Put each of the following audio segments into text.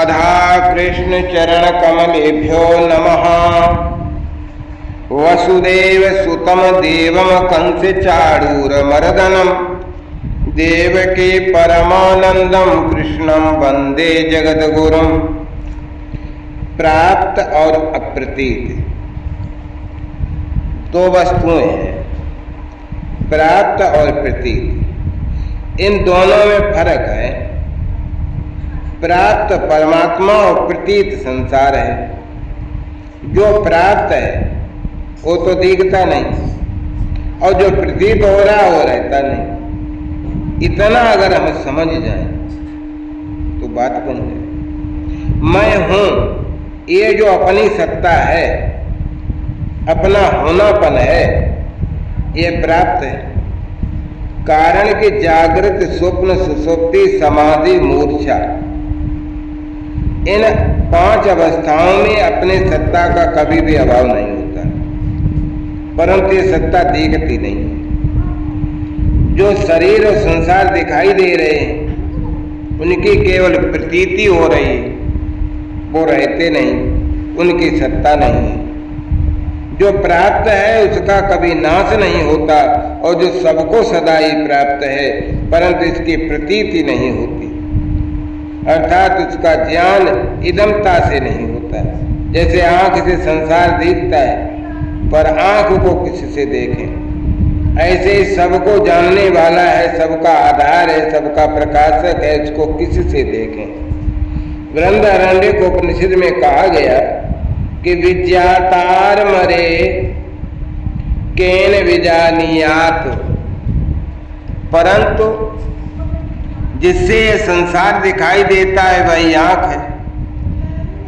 राधा कृष्ण चरण कमलेभ्यो नमः। वसुदेव सुतम देवम कंस चाणूरमर्दनम देवकी परमानंदम कृष्णम वंदे जगद्गुरुम। प्राप्त और अप्रतीत दो वस्तुएं हैं, प्राप्त और प्रतीत। इन दोनों में फर्क है। प्राप्त परमात्मा और प्रतीत संसार है। जो प्राप्त है वो तो दिखता नहीं और जो प्रतीत हो रहा है वो रहता नहीं। इतना अगर हम समझ जाएं तो बात बन जाए। मैं हूं, ये जो अपनी सत्ता है, अपना होनापन है, ये प्राप्त है। कारण कि जागृत स्वप्न सुषुप्ति समाधि मूर्छा, इन 5 अवस्थाओं में अपने सत्ता का कभी भी अभाव नहीं होता, परंतु ये सत्ता दिखती नहीं। जो शरीर और संसार दिखाई दे रहे हैं उनकी केवल प्रतीति हो रही है, वो रहते नहीं, उनकी सत्ता नहीं है। जो प्राप्त है उसका कभी नाश नहीं होता और जो सबको सदा ही प्राप्त है परंतु इसकी प्रतीति नहीं होती, अर्थात उसका ज्ञान इदमता से नहीं होता। जैसे आंख से संसार दिखता है पर आंख को किससे देखें, ऐसे ही सबको जानने वाला है, सबका आधार है, सबका प्रकाशक है, उसको किससे देखें। बृहदारण्यक उपनिषद में कहा गया कि विज्ञातार मरे केन विजानियात, परंतु जिससे ये संसार दिखाई देता है वही आंख है।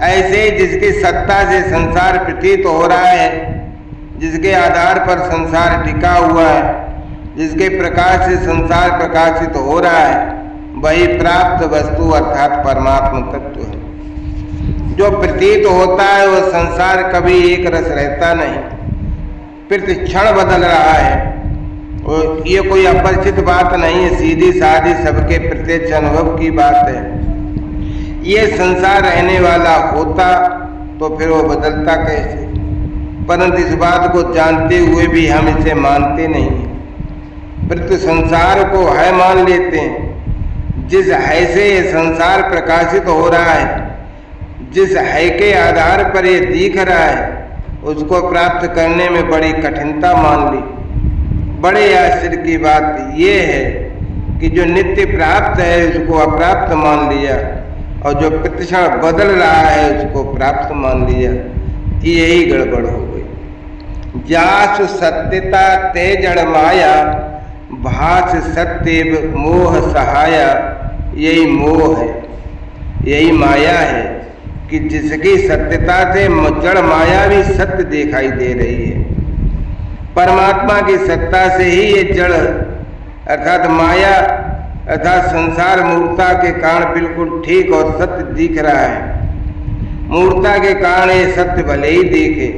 ऐसे जिसकी सत्ता से संसार प्रतीत हो रहा है, जिसके आधार पर संसार टिका हुआ है, जिसके प्रकाश से संसार प्रकाशित हो रहा है, वही प्राप्त वस्तु अर्थात परमात्मा तत्व है। जो प्रतीत होता है वो संसार कभी एक रस रहता नहीं, प्रतिक्षण बदल रहा है। और ये कोई अपरिचित बात नहीं है, सीधी सादी सबके प्रत्यक्ष अनुभव की बात है। ये संसार रहने वाला होता तो फिर वो बदलता कैसे, परंतु इस बात को जानते हुए भी हम इसे मानते नहीं, परंतु संसार को है मान लेते हैं। जिस है से ये संसार प्रकाशित हो रहा है, जिस है के आधार पर ये दिख रहा है, उसको प्राप्त करने में बड़ी कठिनता मान ली। बड़े आश्चर्य की बात यह है कि जो नित्य प्राप्त है उसको अप्राप्त मान लिया और जो प्रतिक्षण बदल रहा है उसको प्राप्त मान लिया। यही गड़बड़ हो गई। जासु सत्यता ते जड़ माया भास सत्य मोह सहाया। यही मोह है, यही माया है कि जिसकी सत्यता से जड़ माया भी सत्य दिखाई दे रही है। परमात्मा की सत्ता से ही ये जड़ अर्थात माया अर्थात संसार मूर्ता के कारण बिल्कुल ठीक और सत्य दिख रहा है। मूर्ता के कारण ये सत्य भले ही दिखे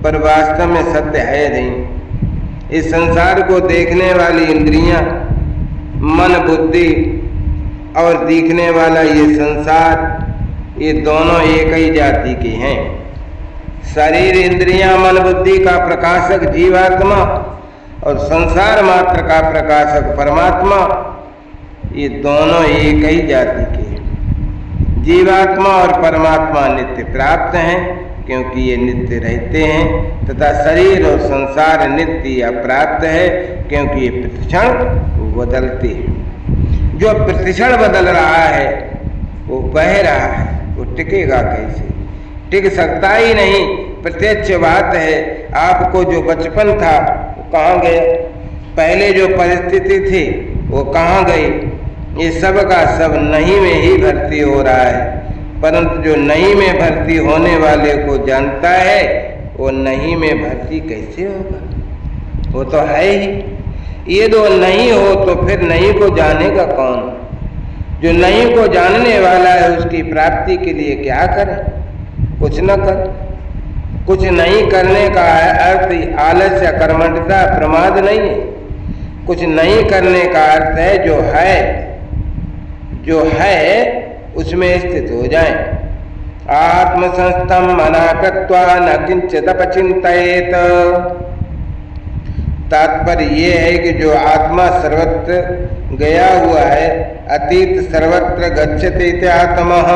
पर वास्तव में सत्य है नहीं। इस संसार को देखने वाली इंद्रियां, मन, बुद्धि और दिखने वाला ये संसार, ये दोनों एक ही जाति के हैं। शरीर, इंद्रियां, मन, बुद्धि का प्रकाशक जीवात्मा और संसार मात्र का प्रकाशक परमात्मा, ये दोनों एक ही जाति के हैं। जीवात्मा और परमात्मा नित्य प्राप्त हैं क्योंकि ये नित्य रहते हैं, तथा शरीर और संसार नित्य अप्राप्त है क्योंकि ये प्रतिक्षण बदलते हैं। जो प्रतिक्षण बदल रहा है वो बह रहा है, वो टिकेगा कैसे? टिक सकता ही नहीं। प्रत्यक्ष बात है। आपको जो बचपन था वो कहाँ गया, पहले जो परिस्थिति थी वो कहाँ गई? ये सब का सब नहीं में ही भर्ती हो रहा है, परंतु जो नहीं में भर्ती होने वाले को जानता है वो नहीं में भर्ती कैसे होगा? वो तो है ही। ये दो नहीं हो तो फिर नहीं को जानेगा कौन? जो नहीं को जानने वाला है उसकी प्राप्ति के लिए क्या करे? कुछ न कर। कुछ नहीं करने का अर्थ आलस्य, कर्मठता, प्रमाद नहीं है। कुछ नहीं करने का अर्थ है जो है उसमें स्थित हो जाएं। आत्मसंस्थम मना कृत्वा न किंचिदपचिंतयेत। तात्पर्य ये है कि जो आत्मा सर्वत्र गया हुआ है, अतीत सर्वत्र गच्छति इति आत्मः,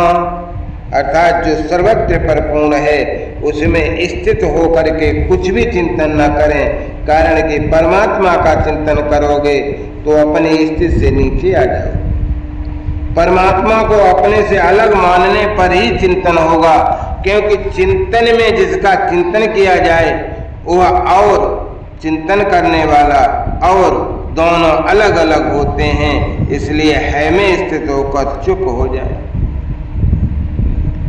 अर्थात जो सर्वत्र परिपूर्ण है, उसमें स्थित होकर के कुछ भी चिंतन न करें। कारण कि परमात्मा का चिंतन करोगे तो अपनी स्थिति से नीचे आ जाओ। परमात्मा को अपने से अलग मानने पर ही चिंतन होगा, क्योंकि चिंतन में जिसका चिंतन किया जाए वह और चिंतन करने वाला और दोनों अलग अलग होते हैं। इसलिए है में स्थित होकर चुप हो जाए,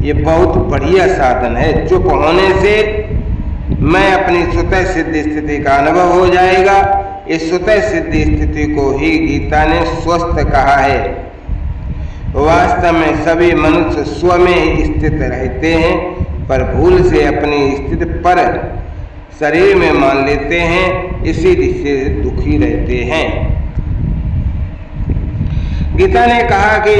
ये बहुत बढ़िया साधन है। चुप होने से मैं अपनी स्वतः सिद्ध स्थिति का अनुभव हो जाएगा। इस स्वतः सिद्ध स्थिति को ही गीता ने स्वस्थ कहा है। वास्तव में सभी मनुष्य स्व में स्थित रहते हैं, पर भूल से अपनी स्थिति पर शरीर में मान लेते हैं, इसी से दुखी रहते हैं। गीता ने कहा कि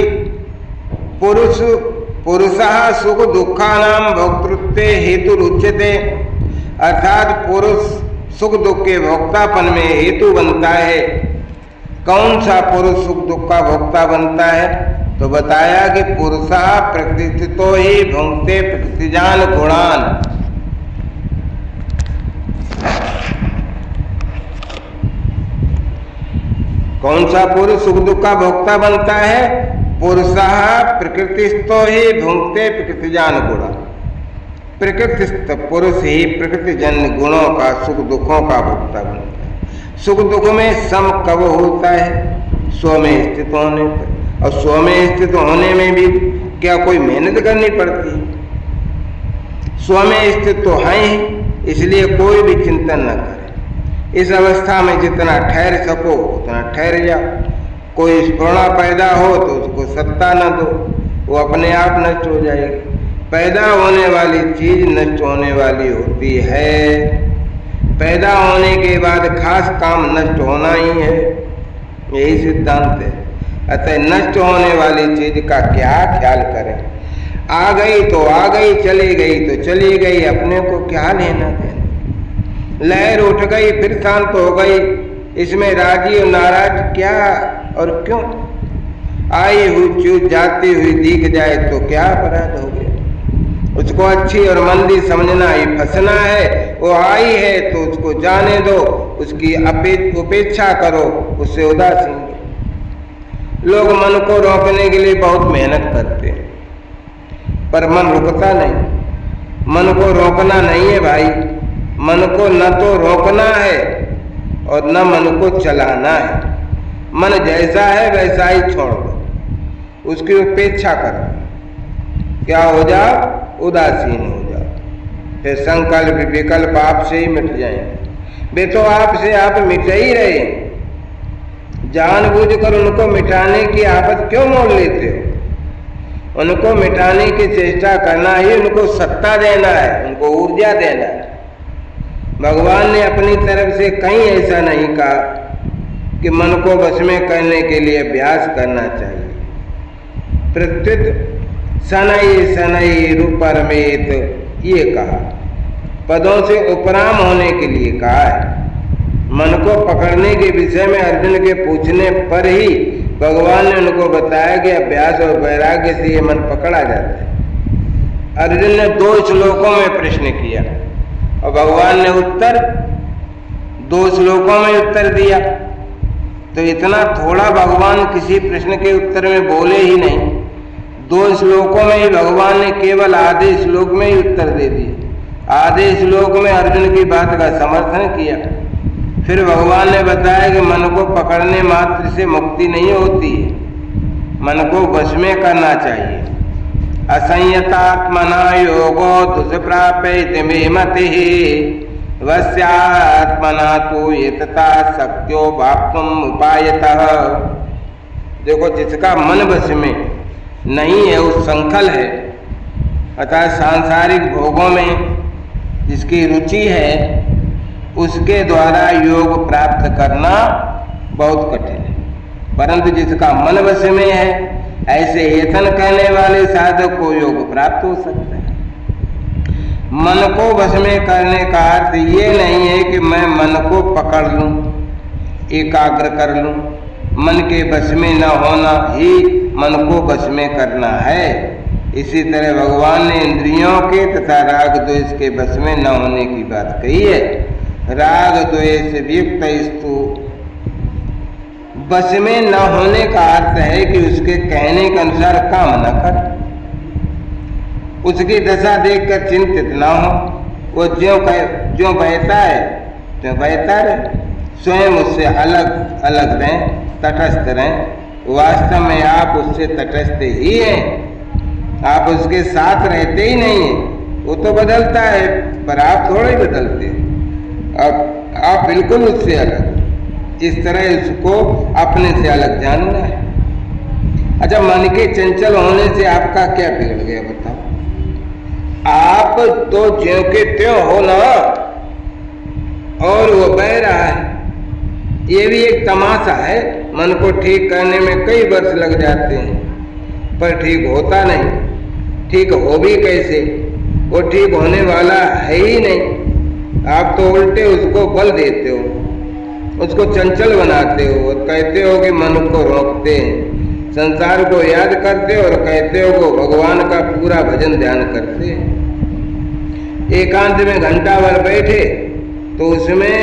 पुरुषः सुख दुखानां भोक्तृत्वे हेतु रुच्यते, अर्थात पुरुष सुख दुख के भोक्तापन में हेतु बनता है। कौन सा पुरुष सुख दुख का भोक्ता बनता है? तो बताया कि पुरुषः प्रकृतितो ही भुंक्ते प्रकृतिजान गुणान। कौन सा पुरुष सुख दुख का भोक्ता बनता है? पुरुषः प्रकृतिस्थो ही भुंक्ते प्रकृतिजान गुणा। प्रकृतिस्थ पुरुष ही प्रकृतिजन्य गुणों का सुख दुखों का भोक्ता बनता है। सुख दुख में सम कब होता है? स्व में स्थित होने पर। और स्व में स्थित होने में भी क्या कोई मेहनत करनी पड़ती है? स्व में स्थित तो है ही, इसलिए कोई भी चिंतन न करे। इस अवस्था में जितना ठहर सको उतना ठहर जाओ। कोई स्फुरणा पैदा हो तो उसको सत्ता न दो, वो अपने आप नष्ट हो जाएगी। पैदा होने वाली चीज नष्ट होने वाली होती है। पैदा होने के बाद खास काम नष्ट होना ही है, यही सिद्धांत है। अतः नष्ट होने वाली चीज का क्या ख्याल करें? आ गई तो आ गई, चली गई तो चली गई, अपने को क्या लेना देना। लहर उठ गई फिर शांत हो गई, इसमें राजी और नाराज क्या और क्यों? आई हुई चीज जाती हुई दिख जाए तो क्या अपराध हो गया? उसको अच्छी और मंदी समझना ही फंसना है। वो आई है तो उसको जाने दो, उसकी उपेक्षा करो, उससे उदासीन। लोग मन को रोकने के लिए बहुत मेहनत करते हैं, पर मन रुकता नहीं। मन को रोकना नहीं है भाई, मन को न तो रोकना है और न मन को चलाना है। मन जैसा है वैसा ही छोड़ दो, उसकी उपेक्षा करो। क्या हो जाओ? उदासीन हो जाओ। फिर संकल्प विकल्प आपसे ही मिट जाएंगे। वे तो आपसे आप मिट ही रहे, जानबूझकर उनको मिटाने की आफत क्यों मोल लेते हो? उनको मिटाने की चेष्टा करना ही उनको सत्ता देना है, उनको ऊर्जा देना है। भगवान ने अपनी तरफ से कहीं ऐसा नहीं कहा कि मन को वश में करने के लिए अभ्यास करना चाहिए। प्रत्युत शनई शनई रूपरमेत ये कहा, पदों से उपराम होने के लिए कहा है। मन को पकड़ने के विषय में अर्जुन के पूछने पर ही भगवान ने उनको बताया कि अभ्यास और वैराग्य से ये मन पकड़ा जाता है। अर्जुन ने 2 श्लोकों में प्रश्न किया और भगवान ने उत्तर 2 श्लोकों में उत्तर दिया। तो इतना थोड़ा भगवान किसी प्रश्न के उत्तर में बोले ही नहीं, 2 श्लोकों में ही भगवान ने केवल आधे श्लोक में ही उत्तर दे दिया। आधे श्लोक में अर्जुन की बात का समर्थन किया। फिर भगवान ने बताया कि मन को पकड़ने मात्र से मुक्ति नहीं होती है, मन को वश में करना चाहिए। असंयतात्मना योगो दुष्प्राप्यते मे मतिः वस्यात्मना तो यतता शक्यो वाप्तुम उपायतः। देखो, जिसका मन वश में नहीं है, वो संकल है, अर्थात सांसारिक भोगों में जिसकी रुचि है, उसके द्वारा योग प्राप्त करना बहुत कठिन है। परंतु जिसका मन वश में है, ऐसे यतन कहने वाले साधक को योग प्राप्त हो सकता है। मन को वश में करने का अर्थ ये नहीं है कि मैं मन को पकड़ लूं, एकाग्र कर लूं। मन के वश में न होना ही मन को वश में करना है। इसी तरह भगवान ने इंद्रियों के तथा राग द्वेष के वश में न होने की बात कही है। राग द्वेष वियुक्त स्तु वश में न होने का अर्थ है कि उसके कहने के अनुसार काम न कर, उसकी दशा देखकर चिंतित ना हो। वो ज्यों बहता है त्यों बहता रहे, स्वयं उससे अलग अलग रहें, तटस्थ रहें। वास्तव में आप उससे तटस्थ ही हैं, आप उसके साथ रहते ही नहीं हैं। वो तो बदलता है पर आप थोड़ा ही बदलते हैं। अब आप बिल्कुल उससे अलग। इस तरह उसको अपने से अलग जानना है। अच्छा, मन के चंचल होने से आपका क्या बिगड़ गया बताओ? आप तो ज्यों के त्यों हो ना, और वो बह रहा है। ये भी एक तमाशा है। मन को ठीक करने में कई वर्ष लग जाते हैं पर ठीक होता नहीं। ठीक हो भी कैसे? वो ठीक होने वाला है ही नहीं। आप तो उल्टे उसको बल देते हो, उसको चंचल बनाते हो और कहते हो कि मन को रोकते हैं, संसार को याद करते हो और कहते हो कि भगवान का पूरा भजन ध्यान करते हैं। एकांत में घंटा भर बैठे तो उसमें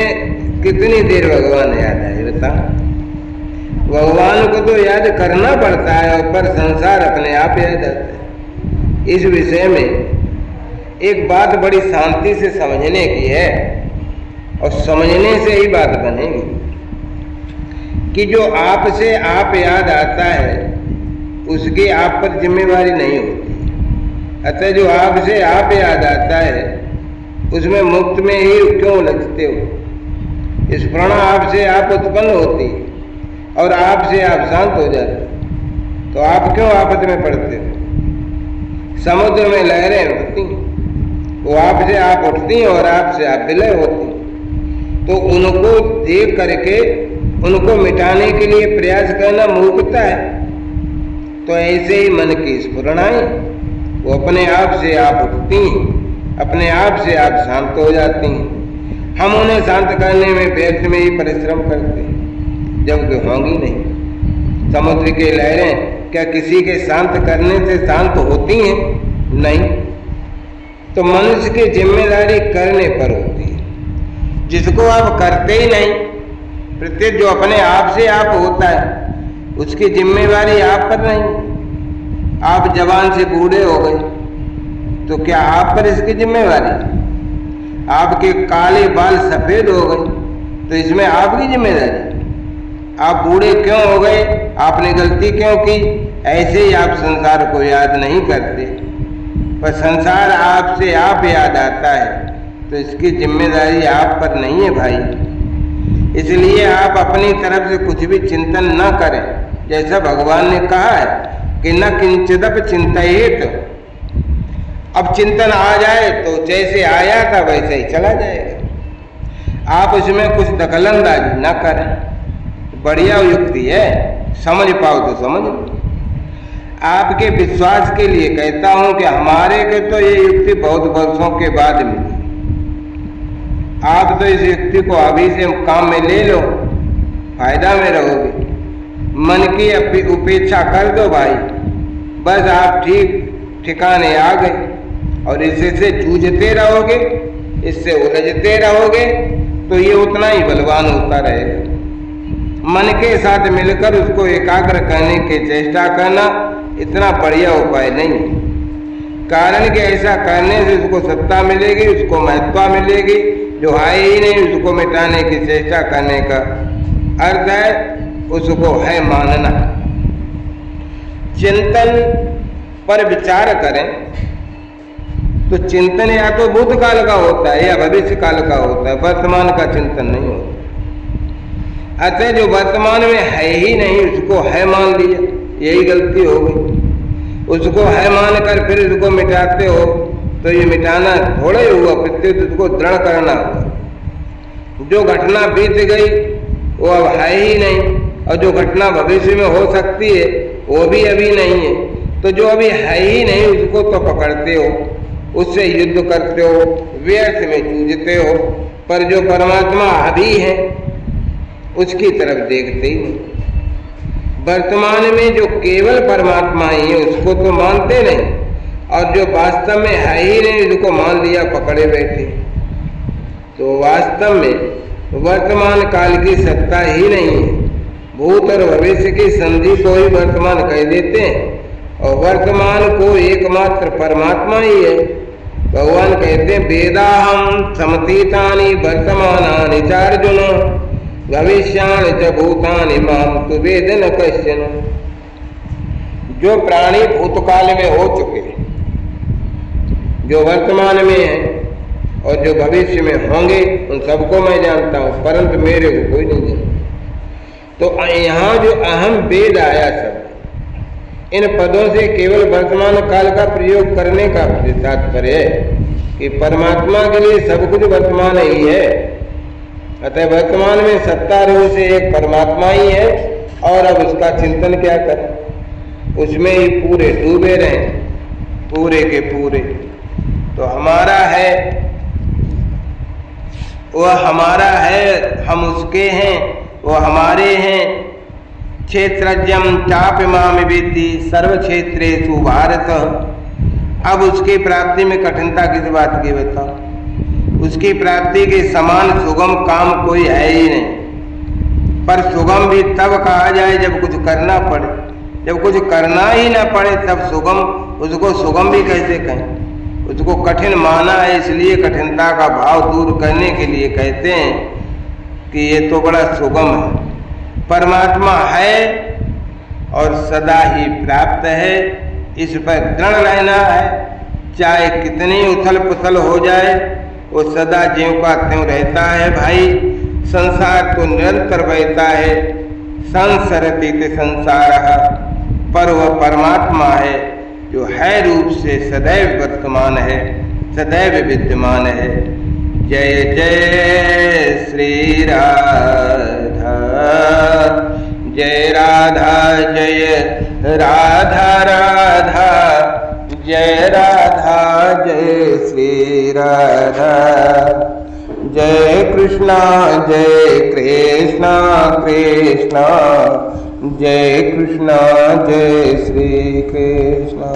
कितनी देर भगवान याद आए बता? भगवान को तो याद करना पड़ता है और पर संसार अपने आप याद आता है। इस विषय में एक बात बड़ी शांति से समझने की है और समझने से ही बात बनेगी कि जो आपसे आप याद आता है उसकी आप पर जिम्मेवारी नहीं होती। अतः जो आपसे आप याद आता है उसमें मुक्त में ही क्यों लगते हो? स्मरण आपसे आप उत्पन्न होती और आपसे आप शांत हो जाते, तो आप क्यों आपस में पड़ते हो? समुद्र में लहरें होती, वो आपसे आप उठती और आपसे आप विलय होती, तो उनको देख करके उनको मिटाने के लिए प्रयास करना मूर्खता है। तो ऐसे ही मन की स्फुरणाएं वो अपने आप से आप उठती हैं, अपने आप से आप शांत हो जाती हैं। हम उन्हें शांत करने में व्यर्थ में ही परिश्रम करते हैं, जबकि होंगी नहीं। समुद्र की लहरें क्या किसी के शांत करने से शांत होती हैं? नहीं। तो मनुष्य की जिम्मेदारी करने पर होती है, जिसको आप करते ही नहीं। प्रत्येक जो अपने आप से आप होता है उसकी जिम्मेवारी आप पर नहीं। आप जवान से बूढ़े हो गए तो क्या आप पर इसकी जिम्मेवारी? आपके काले बाल सफेद हो गए तो इसमें आपकी जिम्मेदारी। आप बूढ़े क्यों हो गए, आपने गलती क्यों की, ऐसे ही आप संसार को याद नहीं करते, पर संसार आपसे आप याद आता है तो इसकी जिम्मेदारी आप पर नहीं है भाई। इसलिए आप अपनी तरफ से कुछ भी चिंतन न करें। जैसा भगवान ने कहा है कि न किंचिदप चिंतित। अब चिंतन आ जाए तो जैसे आया था वैसे ही चला जाएगा। आप उसमें कुछ दखलंदाजी न करें। बढ़िया युक्ति है, समझ पाओ तो समझ लो। आपके विश्वास के लिए कहता हूं कि हमारे को तो ये युक्ति बहुत वर्षों के बाद मिली। आप तो इस युक्ति को अभी से काम में ले लो, फायदा में रहोगे। मन की उपेक्षा कर दो भाई, बस आप ठीक ठिकाने आ गए। और इससे जूझते रहोगे, इससे उलझते रहोगे तो ये उतना ही बलवान होता रहेगा। मन के साथ मिलकर उसको एकाग्र करने की चेष्टा करना इतना बढ़िया उपाय नहीं। कारण कि ऐसा करने से उसको सत्ता मिलेगी, उसको महत्ता मिलेगी। जो है ही नहीं उसको मिटाने की चेष्टा करने का अर्थ है उसको है मानना। चिंतन पर विचार करें तो चिंतन या तो भूतकाल का होता है या भविष्य काल का होता है, वर्तमान का चिंतन नहीं होता। अतः जो वर्तमान में है ही नहीं उसको है मान लिया, यही गलती हो गई। उसको है मानकर फिर उसको मिटाते हो तो ये मिटाना थोड़ा ही हुआ, प्रत्युत उसको दृढ़ करना हुआ। जो घटना बीत गई वो अब है ही नहीं, और जो घटना भविष्य में हो सकती है वो भी अभी नहीं है। तो जो अभी है ही नहीं उसको तो पकड़ते हो, उससे युद्ध करते हो, व्यर्थ में जूझते हो, पर जो परमात्मा अभी है उसकी तरफ देखते ही नहीं। वर्तमान में जो केवल परमात्मा ही है उसको तो मानते नहीं, और जो वास्तव में है ही नहीं उसको मान लिया पकड़े बैठे। तो वास्तव में वर्तमान काल की सत्ता ही नहीं है। भूत और भविष्य की संधि को ही वर्तमान कह देते हैं, और वर्तमान को एकमात्र परमात्मा ही है। भगवान कहते हैं वेदाहम समतीतानि वर्तमानानि चार्जुन भविष्याणि च भूतानि माम तु वेद न कश्चन। जो प्राणी भूतकाल में हो चुके हैं, जो वर्तमान में है और जो भविष्य में होंगे, उन सबको मैं जानता हूं, परंतु मेरे को कोई नहीं जानता। तो यहाँ जो अहम वेद आया सब, इन पदों से केवल वर्तमान काल का प्रयोग करने का तात्पर्य है कि परमात्मा के लिए सब कुछ वर्तमान ही है। अतः वर्तमान में सत्ता रूप से एक परमात्मा ही है, और अब उसका चिंतन क्या करें, उसमें ही पूरे डूबे रहें, पूरे के पूरे। तो हमारा है, वह हमारा है, हम उसके हैं, वो हमारे हैं। क्षेत्रज्ञम चापिमाम वेत्ति सर्व क्षेत्रेषु भारत। अब उसकी प्राप्ति में कठिनता किस बात की बताओ? उसकी प्राप्ति के समान सुगम काम कोई है ही नहीं। पर सुगम भी तब कहा जाए जब कुछ करना पड़े। जब कुछ करना ही ना पड़े तब सुगम, उसको सुगम भी कैसे कहें? उसको कठिन माना है, इसलिए कठिनता का भाव दूर करने के लिए कहते हैं कि ये तो बड़ा सुगम है। परमात्मा है और सदा ही प्राप्त है, इस पर दृढ़ रहना है। चाहे कितनी उथल पुथल हो जाए, वो सदा ज्यों का त्यों रहता है। भाई संसार तो निरंतर बहता है, संसरति संसारः, पर वह परमात्मा है जो है रूप से सदैव वर्तमान है, सदैव विद्यमान है। जय जय श्री राधा, जय राधा जय राधा राधा, जय राधा जय श्री राधा। जय कृष्णा कृष्णा, जय कृष्णा जय श्री कृष्णा।